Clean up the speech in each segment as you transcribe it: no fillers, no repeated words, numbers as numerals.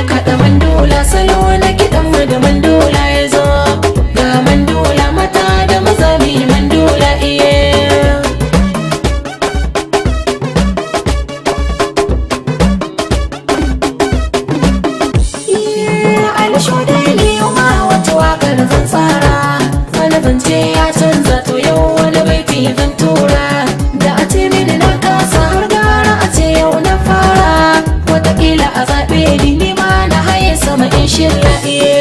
Kaɗa mandula salo na kiɗan mu da mandula ya zo, ga mandula mata da maza bi mandula iye. Alisho daili ma wata waƙar zan tsara, wani zance ya canza to yau wani baiti zan tura. Da a ce mini na kasa har gara a ce yau na fara, wataƙila a zaɓe ni ma na haye sama in shirya iye.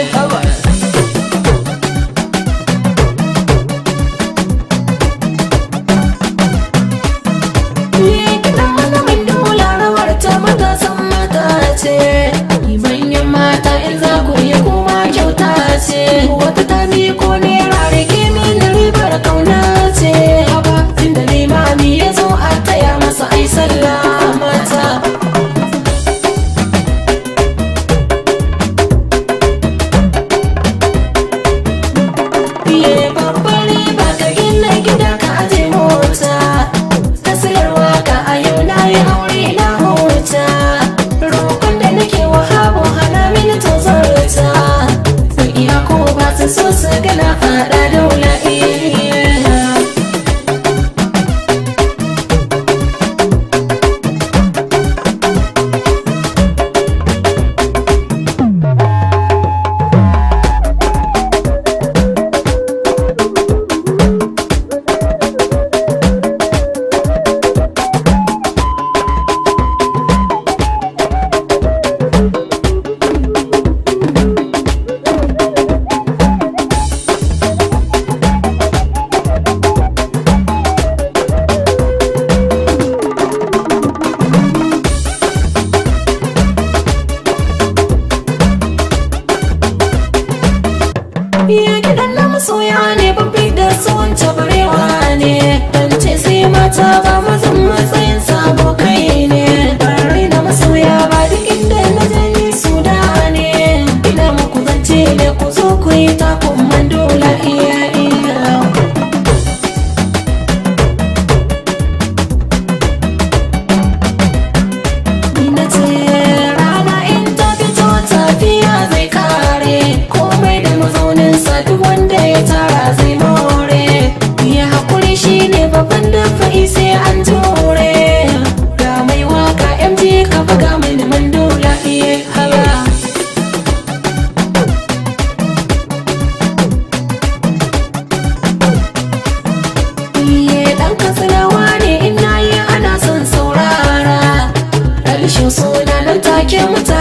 Kiɗan wani mandula rawar ta matasan mata ce, manyan mata in za ku iya kuma kyauta ce. Wata ta ko naira rage mini ribar kauna ce, haba tunda limami ya zo a taya masa ai sallah mata. Babbar riba ka gina gida ka aje mota, ta sayarwa ka a yau na yi aure na huta. Roƙon da nake wa habu hana mini tozarta, sun iya ko ba su so su gana faɗa daula iya. Kiɗan na masoya ne babbi da tsohon tabarewa ne, dan ce sai mata ba mazan matsayin sabo kai ne. Bari na masoya ba duk inda na jani su da ne, ina muku zance ne ku zo ku yi takun mandula iya iya. Ina ce rana in ta fito tafiya zai kare, komai da mazauninsa duk wanda ya tara zai more. Ya haƙuri shi ne babban dafa'i sai an jure, ga mai waka MG ka buga mini mandula iye hala. Iye ɗan katsinawa ne in nayi ana son saurara, alishin suna nan take mutane